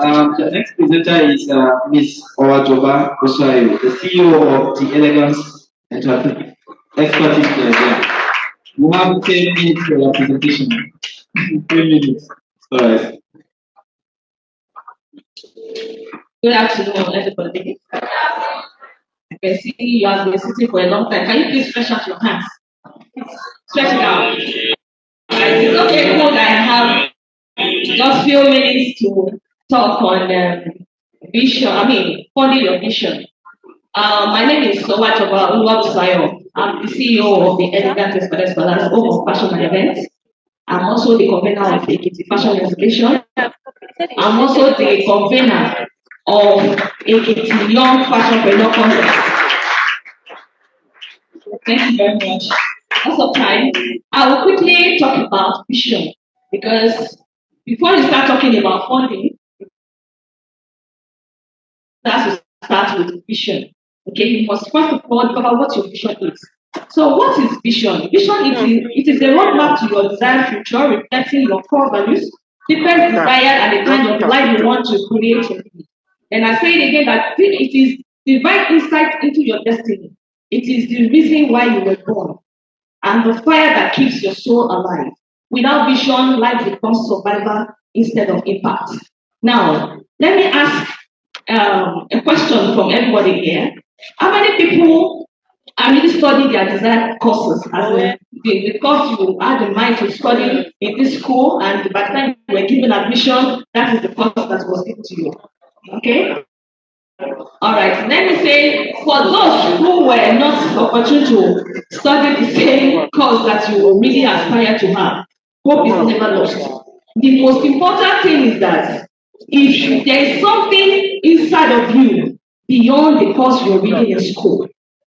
The next presenter is Miss Owajoba Busayo, the CEO of the Elegance Enterprise Expertise Nigeria. You have 10 minutes for your presentation. 10 minutes. All right. Good afternoon, everybody. I can see you have been sitting for a long time. Can you please stretch out your hands? Stretch it out. It's okay, I have just few minutes to talk on vision. Funding your vision. My name is Owajoba Busayo. I'm the CEO of the Elegant Express Balance Home of Fashion and Events. I'm also the convener of the Ekiti Fashion Exhibition. I'm also the convener of Ekiti Young Fashionpreneur Conference. Thank you very much. Lots of time. I will quickly talk about vision because before you start talking about funding, that's to start with vision. Okay, you must first of all discover what your vision is. So, what is vision? Vision is a roadmap to your desired future, reflecting your core values, different desire, and the kind of life you want to create. And I say it again that it is divine insight into your destiny. It is the reason why you were born, and the fire that keeps your soul alive. Without vision, life becomes survival instead of impact. Now, let me ask a question from everybody here. How many people are really studying their desired courses? As the course you had in mind to study in this school, and by the time you were given admission, that is the course that was given to you. Okay? All right, let me say, for those who were not opportune to study the same course that you really aspire to have, hope is never lost. The most important thing is that if there is something inside of you beyond the course you're reading in school,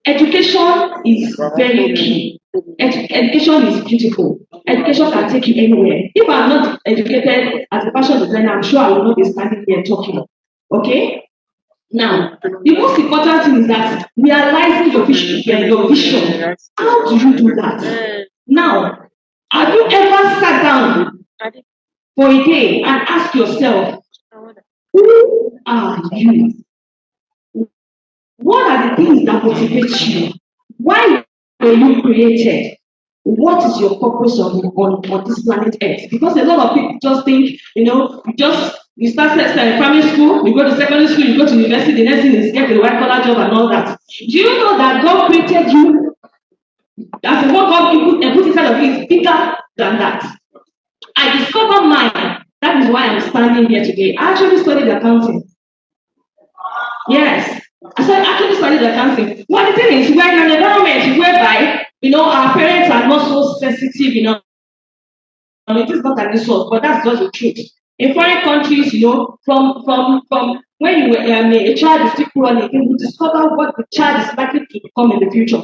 education is very key. Education is beautiful. Education can take you anywhere. If I'm not educated as a fashion designer, I'm sure I will not be standing here talking. Okay? Now, the most important thing is that realizing your vision. How do you do that? Now, have you ever sat down for a day and asked yourself, who are you? What are the things that motivate you? Why were you created? What is your purpose on this planet Earth? Because a lot of people just think, you start primary school, you go to secondary school, you go to university, the next thing is get a white collar job and all that. Do you know that God created you? That's what God put inside of you is bigger than that. I discovered mine. That is why I'm standing here today. I actually studied accounting. Yes. I actually studied accounting. Well, the thing is, we're in an environment whereby, our parents are not so sensitive, it is not an insult, but that's just the truth. In foreign countries, from when you were a child is still growing, you will discover what the child is likely to become in the future.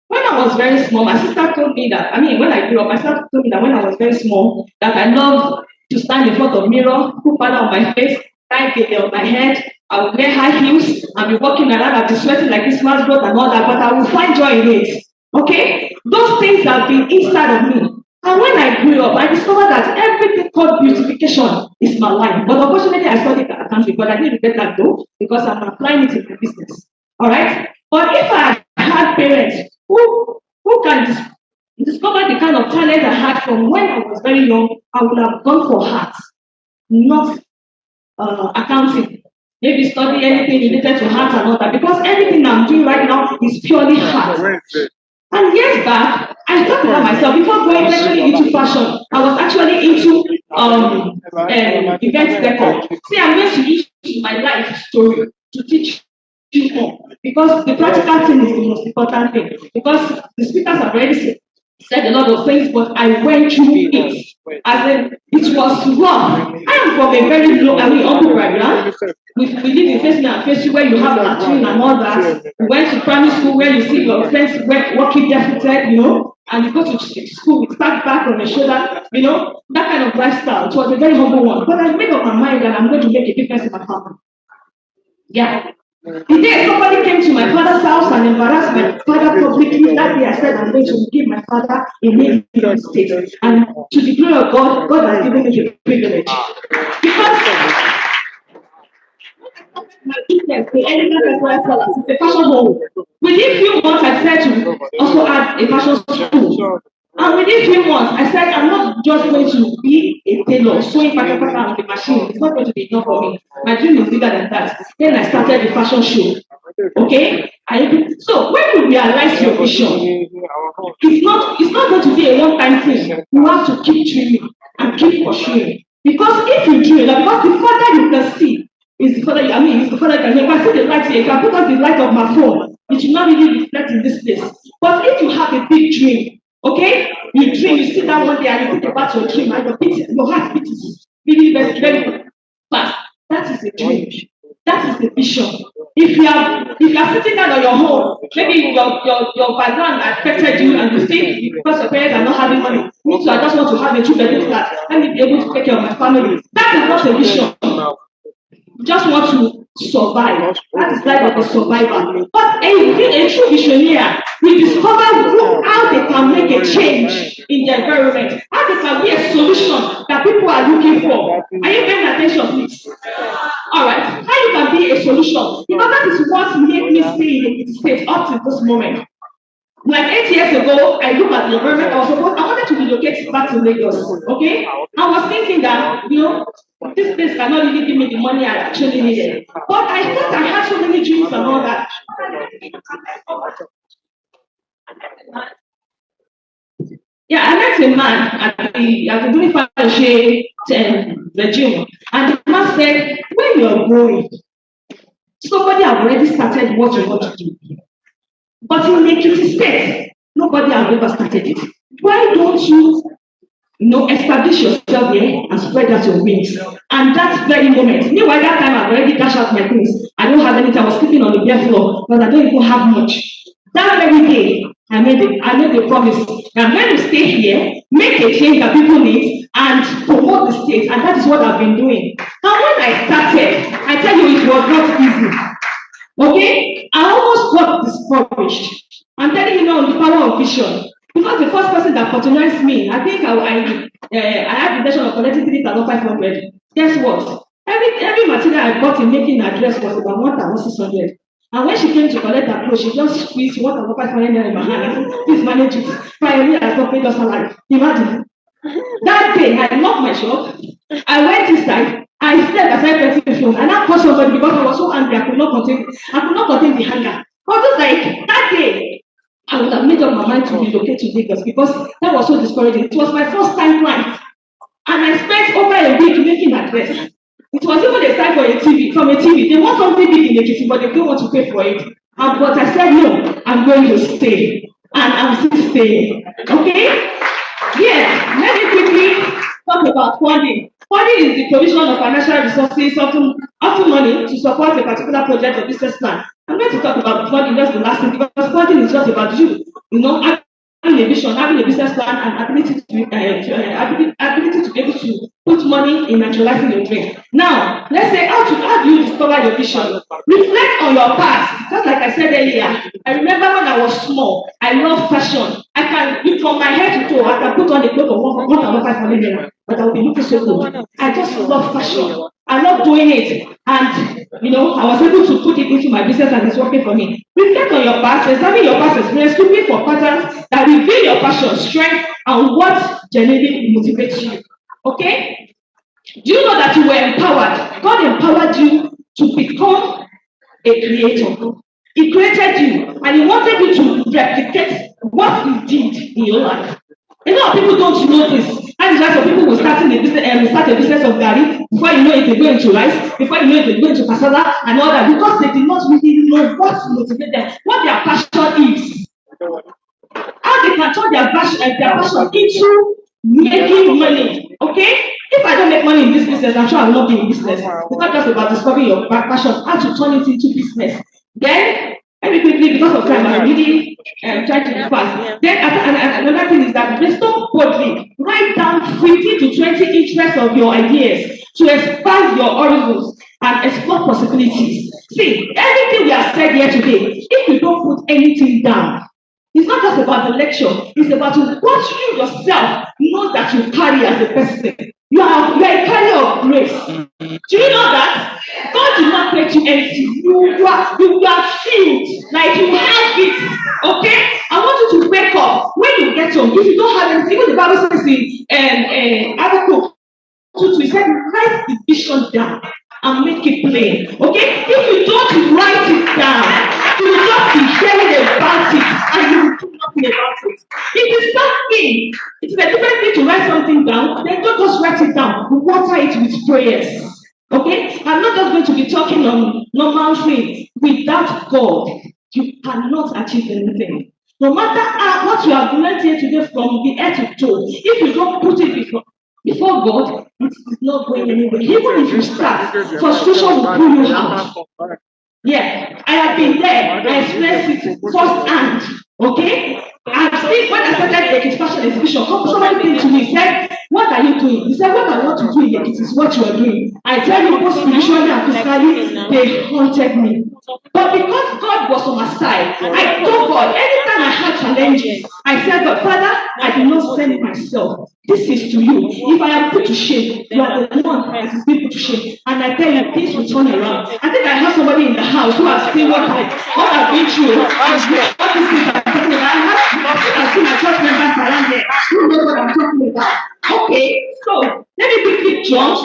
When I was very small, my sister told me that, when I grew up, my sister told me that when I was very small, that I love to stand in front of the mirror, put powder on my face, tie gele on my head, I would wear high heels, and be walking around, I'd be sweating like Christmas broth and all that, but I would find joy in it. Okay? Those things have been inside of me. And when I grew up, I discovered that everything called beautification is my life. But unfortunately, I studied accounting, but I didn't get that though, because I'm applying it in my business. Alright? But if I had parents who can discover the kind of talent I had from when I was very young, I would have gone for art, not accounting. Maybe study anything related to art and all that, because everything I'm doing right now is purely art. And years back, I thought about myself before going actually into fashion. I was actually into event decor. See, I'm going to use my life story to teach you more, because the practical thing is the most important thing. Because the speakers have already said a lot of things, but I went through it. As in, it was rough. I am from a very low, humble background. We live in face and face where you have latrine and all that. We went to primary school where you see your friends walking barefooted, and you go to school with sack back on your shoulder, that kind of lifestyle. It was a very humble one. But I made up my mind that I'm going to make a difference in my family. Yeah. The day somebody came to my father's house and embarrassed my father publicly, that day I said I'm going to give my father a name in the state. And to the glory of God, God has given me the privilege. business, the elegant restaurant sellers, it's a fashion home. Within few months, I decided to also add a fashion school. And within few months, I said, I'm not just going to be a tailor, sewing pattern on the machine. It's not going to be enough for me. My dream is bigger than that. Then I started the fashion show. Okay? So when you realize your vision, it's not going to be a one-time thing. You have to keep dreaming and keep pursuing. Because if you dream, because the further you can see, is the further it's the further you can see. If I see the light here, I can put on the light of my phone. It will not really reflect in this place. But if you have a big dream, okay, you dream, you sit down one day and you think about your dream, and your heart beats really very, very fast. That is a dream. That is the vision. If you are sitting down on your home, maybe your background affected you and you think because your parents are not having money, me too, I just want to have a 2-bedroom flat. Let me be able to take care of my family. That is not a vision. You just want to survive. That is life of a survivor. But a true visionaire will discover how they can make a change in the environment, how they can be a solution that people are looking for. Are you paying attention, please? Alright, how you can be a solution? Because that is what made me stay in the state up to this moment. Like 8 years ago, I looked at the environment. I wanted to relocate back to Lagos. Okay, I was thinking that this place cannot really give me the money I actually needed. But I thought I had so many dreams and all that. Yeah, I met a man at the Boniface the gym, and the man said, "When you're going, somebody have already started what you want to do. But in Ekiti State, nobody has ever started it. Why don't you, establish yourself here and spread out your wings?" And that very moment, meanwhile, that time I've already dashed out my things. I don't have anything. I was sleeping on the bare floor, but I don't even have much. That very day, I made a promise. I'm going to stay here, make a change that people need, and promote the state. And that is what I've been doing. And when I started, I tell you, it was not easy. Okay? I almost got discouraged. I'm telling you now the power of vision. Because the first person that patronized me, I think I had the intention of collecting 3,500. Guess what? Every material I got in making a dress was about 1,600. And when she came to collect her clothes, she just squeezed 1,500 in my hand. I said, "Please manage it. Finally, I got paid us salary." Imagine. That day, I locked my shop. I went inside. I slept as I went to the phone. And I called somebody because I was so angry. I could not contain the hunger. But just like that day, I would have made up my mind to relocate to Lagos because that was so discouraging. It was my first time client. And I spent over a week making a dress. It was even a sign for a TV, from a TV. They want something big in the kitchen, but they don't want to pay for it. But I said, no, I'm going to stay. And I'm still staying. Okay? Yes, let me quickly talk about funding. Funding is the provision of financial resources, often money, to support a particular project or business plan. I'm going to talk about funding, that's the last thing, because funding is just about you. Having a vision, having a business plan, and ability to be able to put money in actualizing your dream. Now, let's say how do you discover your vision? Reflect on your past. Just like I said earlier, I remember when I was small, I love fashion. I can, from my head to toe, I can put on a cloth of 1,500 naira, but I will be looking so good. I just love fashion. I love doing it, and I was able to put it into my business, and it's working for me. Reflect on your past, examine your past experience, looking for patterns that reveal your passion, strength, and what genuinely motivates you. Okay? Do you know that you were empowered? God empowered you to become a creator. He created you, and He wanted you to replicate what He did in your life. A lot of people don't know this. That is why some people will start a business of Gary. Before you know it, they go into rice. Before you know it, they go into cassava and all that, because they did not really know what motivates them, what their passion is. How they can turn their passion into making money. Okay? If I don't make money in this business, I'm sure I will not be in business. It's not just about discovering your passion, how to turn it into business. Then, very quickly, because of time, I'm really trying to be fast. Then, another thing is that brainstorm boldly. Write down 15 to 20 interests of your ideas to expand your horizons and explore possibilities. See, everything we have said here today, if you don't put anything down, it's not just about the lecture, it's about what you yourself know that you carry as a person. You are a carrier of grace. Do you know that? God did not create going to empty. You are filled, like you have it. Okay? I want you to wake up. When you get home, if you don't have anything, even the Bible says in Habakkuk 2, it said, write the vision down and make it plain. Okay? If you don't write it down, you will just be hearing about it and you will do nothing about it. It is something. It's a different thing to write something down. Then don't just write it down. Water it with prayers. Okay? I'm not just going to be talking on normal things. Without God, you cannot achieve anything. No matter what you have learned here today from the head to toe, if you don't put it before God, it is not going anywhere. Even if you start, frustration will pull you out. Yeah, I have been there. I experienced it firsthand. Okay? I've seen when I started the fashion exhibition, somebody came to me and said, what are you doing? He said, what I want to do here, it is what you are doing. I tell you, both spiritually and physically, they haunted me. But because God was on my side, I told God, anytime I had challenges, I said, God, Father, I do not send myself. This is to you. If I am put to shame, you are the one that is being put to shame. And I tell you, things will turn around. I think I have somebody in the house who has seen what I've been through. I see my church members around there who know what I'm talking about. Okay, so let me quickly jump.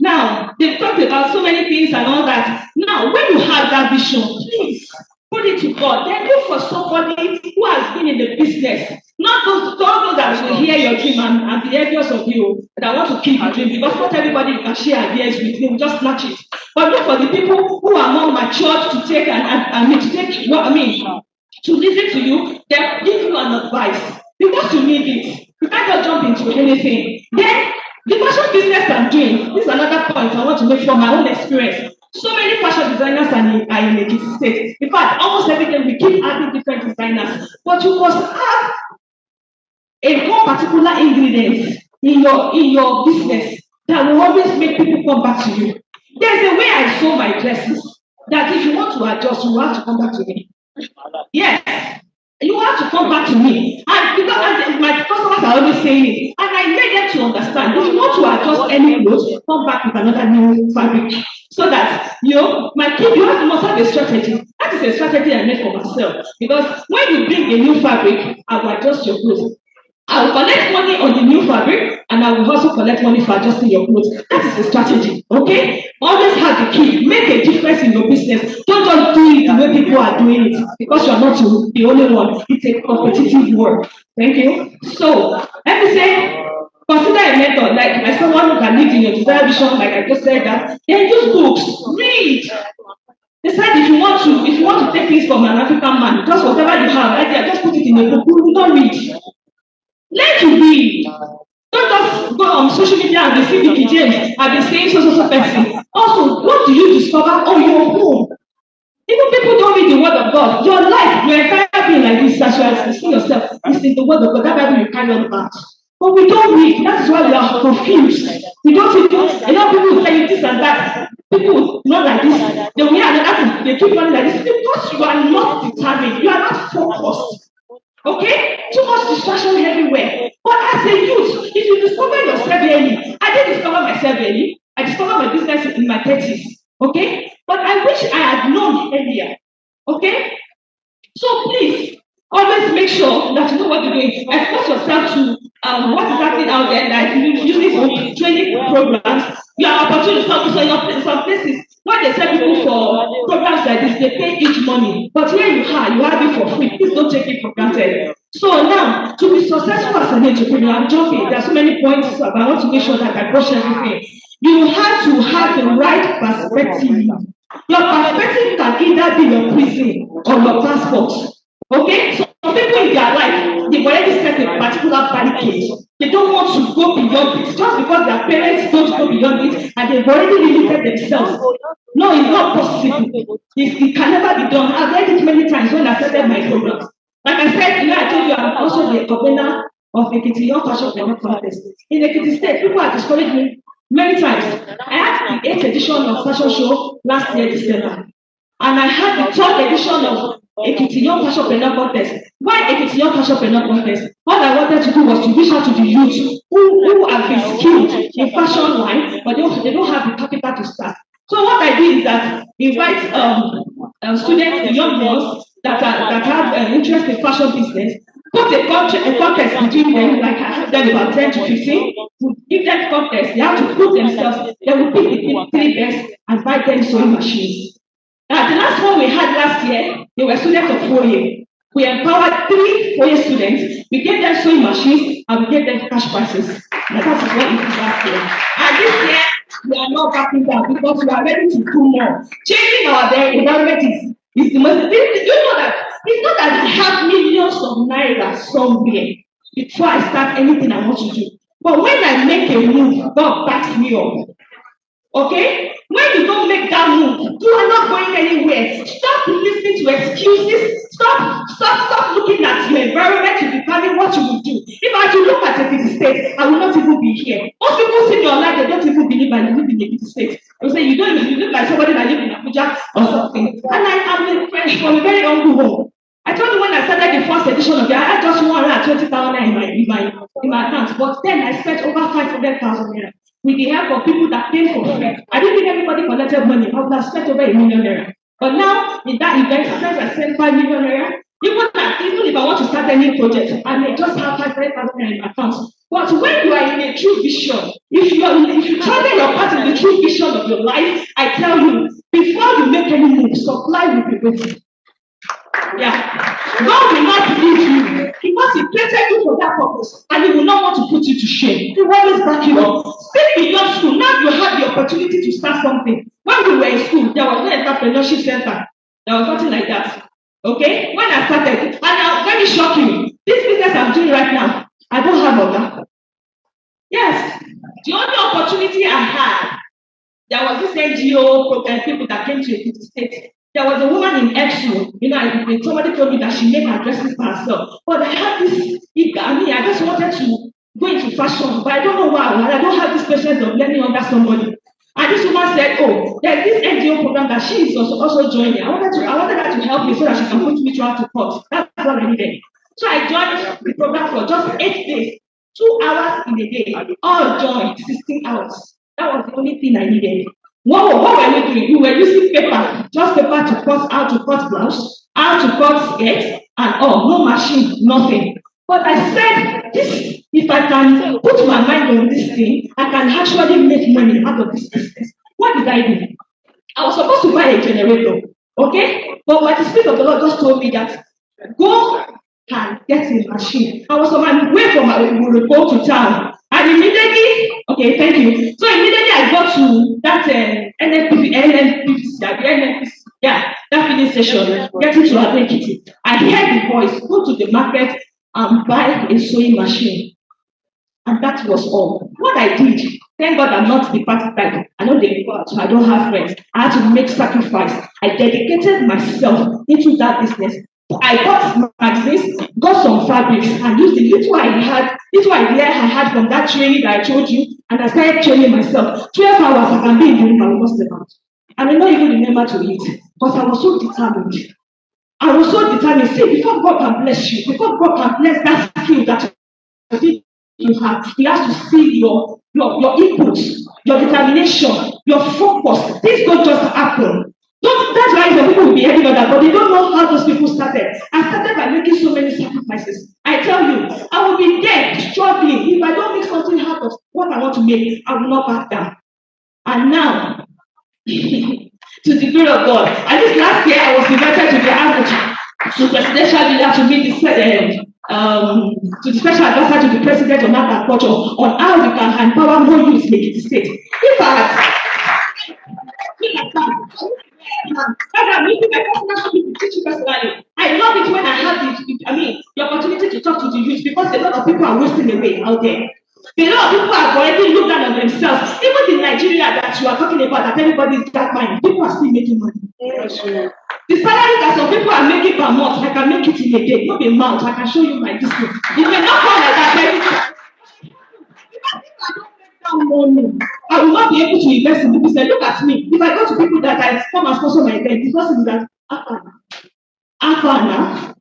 Now, they've talked about so many things and all that. Now, when you have that vision, please put it to God. Then look for somebody who has been in the business. Not those that will hear your dream and be envious of you that want to keep your dream, because not everybody you can share ideas with, they will just snatch it. But look for the people who are more matured to take to listen to you, then give you an advice. Because you need it. You can't just jump into anything. Then the fashion business I'm doing, this is another point I want to make from my own experience. So many fashion designers are in Ekiti State. In fact, almost every day we keep adding different designers. But you must have a more particular ingredient in your business that will always make people come back to you. There's a way I sew my dresses that if you want to adjust, you have to come back to me. Yes, you have to come back to me. And because my customers are always saying it, and I made them to understand. If you want to adjust any clothes, come back with another new fabric. So that you must have a strategy. That is a strategy I made for myself. Because when you bring a new fabric, I will adjust your clothes. I will collect money on the new fabric, and I will also collect money for adjusting your clothes. That is a strategy, okay? Always have the key. Make a difference in your business. Don't just do it the way people are doing it, because you are not the only one. It's a competitive world. Thank you. So, let me say, consider a method like someone who can lead in your desire vision, like I just said that. Then use books. Read. Decide if you want to take things from an African man, just whatever you have, right there, just put it in a book. You don't read. Let you read. Don't just go on social media and be seeing Vicky James. I've been saying so person. Also, what do you discover on your home? Even people don't read the word of God. Your life, your entire being like this, as you are seeing yourself, is in the word of God. That Bible you carry on back. But we don't read. That is why we are confused. We don't read. A lot of people will tell you this and that. People not like this. They will hear another thing. They keep running like this because you are not determined. You are not focused. Okay? Too much distraction everywhere. But as a youth, if you discover yourself early, I didn't discover myself early. I discovered my business in my 30s. Okay? But I wish I had known earlier. Okay? So please, always make sure that you know what you're doing. Expose yourself to what is happening out there, that you using training programs. You have opportunities. So in some places, when they send people for programs like this, they pay each money. But here you have it for free. Please don't take it for granted. So now, to be successful as an entrepreneur, I'm jumping. There are so many points, but I want to make sure that I brush everything. You have to have the right perspective. Your perspective can either be your prison or your passport. Okay? So some people in their life, they've already set a particular barricade. They don't want to go beyond it just because their parents don't go beyond it and they've already limited themselves. No, it's not possible. It can never be done. I've read it many times when I started my programs. Like I said, I told you I'm also the governor of Ekiti Young Fashion Contest. In Ekiti State, people have discouraged me many times. I had the 8th edition of fashion show last year, December. And I had the 3rd edition of Ekiti Young Fashion Contest. Why Ekiti Young Fashion Contest? What I wanted to do was to reach out to the youth who have been skilled in fashion line, but they don't have the capital to start. So what I did is that invite students, young ones that have interest in fashion business, put a contest between them, like I have them about 10 to 15, we give them contest, they have to put themselves, they will pick the three best and buy them sewing machines. Now, the last one we had last year, they were students of Oye. We empowered 3 Oye students, we gave them sewing machines, and we gave them cash prizes. And that is what we did last year. And this year, we are not backing down because we are ready to do more. Changing our environment is the most. Do you know that it's not that I have millions of naira somewhere before I start anything I want to do. But when I make a move, God backs me up. Okay? When you don't make that move, you are not going anywhere. Stop listening to excuses. Stop looking at your environment to determine what you will do. If I should look at Ekiti State, I will not even be here. Most people see your life, they don't even believe I live in Ekiti State. They say you look like somebody that lives in Abuja or something. And I'm a friend from a very humble home. I told you when I started the first edition of it, I had just 120,000 in my account, but then I spent over 500,000 naira with the help of people that came for free. I didn't think everybody collected money. I would have spent over 1 million naira. But now in that event, sometimes I spent 5 million naira. Even if I want to start any project, I may just have 500,000 naira in my account. But when you are in a true vision, if you target your part in the true vision of your life, I tell you, before you make any move, supply will be waiting. Yeah. God will not leave you because He created you for that purpose and He will not want to put you to shame. He will always back you up. Stay in your school. Now you have the opportunity to start something. When we were in school, there was no entrepreneurship center. There was nothing like that. Okay? When I started, and now let me shock you. This business I'm doing right now, I don't have all that. Yes. The only opportunity I had, there was this NGO program people that came to Ekiti State. There was a woman in Exo, somebody told me that she made her dresses for herself. But I had this, I just wanted to go into fashion, but I don't know why. I don't have this patience of learning under somebody. And this woman said, oh, there's this NGO program that she is also joining. I wanted her to help me so that she can put me throughout the course. That's what I needed. So I joined the program for just 8 days, 2 hours in a day, all joined, 16 hours. That was the only thing I needed. What were we doing? We were using paper, just paper to cut, how to cut blouse, how to cut skirts, and all, no machine, nothing. But I said, this, if I can put my mind on this thing, I can actually make money out of this business. What did I do? I was supposed to buy a generator, okay? But the Spirit of the Lord just told me that, go and get a machine. I was on my way from my go to town. And immediately, okay, thank you. So immediately I got to that NNPC, that filling station, getting to Oye-Ekiti. I heard the voice, go to the market and buy a sewing machine. And that was all. What I did, thank God I'm not the party type. I know they go out, so I don't have friends. I had to make sacrifice. I dedicated myself into that business. I got magazines, got some fabrics, and used the little idea I had from that training that I told you, and I started training myself. 12 hours I can be in the room, I will not step out. I may not even remember to eat, but I was so determined. I was so determined. See, before God can bless you, before God can bless that skill that you have, He has to see your inputs, your determination, your focus. Things don't just happen. That's why some people will be heading on that, but they don't know how those people started. I started by making so many sacrifices. I tell you, I will be there struggling. If I don't make something out of what I want to make, I will not back down. And now, to the glory of God, and this last year I was invited to the average to presidential leader to meet to the special advisor to the president on agriculture on how we can empower more youth in Ekiti State. If I had I love it when I have the opportunity to talk to the youth because a lot of people are wasting away out there. A lot of people are already looked down on themselves. Even in Nigeria that you are talking about, that everybody is that mind, people are still making money. Yes, sure. The salary that some people are making per month, I can make it in a day, not a month. I can show you my distance. It may not come like that. Money, I will not be able to invest in the business. Look at me. If I go to people that I come and sponsor my event, the person is that Afana.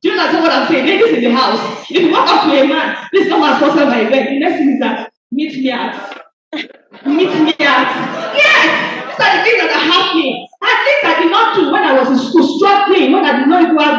Do you understand what I'm saying? Ladies in the house. If you walk up to a man, please come and sponsor my event. The next thing is that meet me at. Yes! These are the things that are happening. And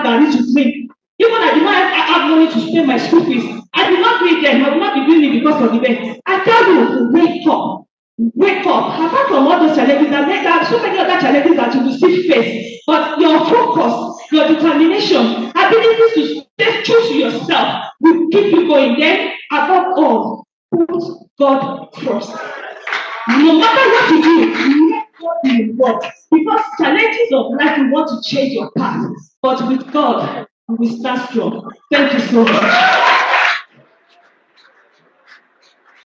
garri to drink. Even I did not have money to pay my school fees. I did not do it then. I did not be doing it because of the event. I tell you, wake up. Wake up. Apart from all those challenges, there are so many other challenges that you will still face. But your focus, your determination, ability to stay true to yourself will keep you going. Then, above all, put God first. No matter what you do, let God be involved. Because challenges of life, you want to change your path. But with God, you will stand strong. Thank you so much.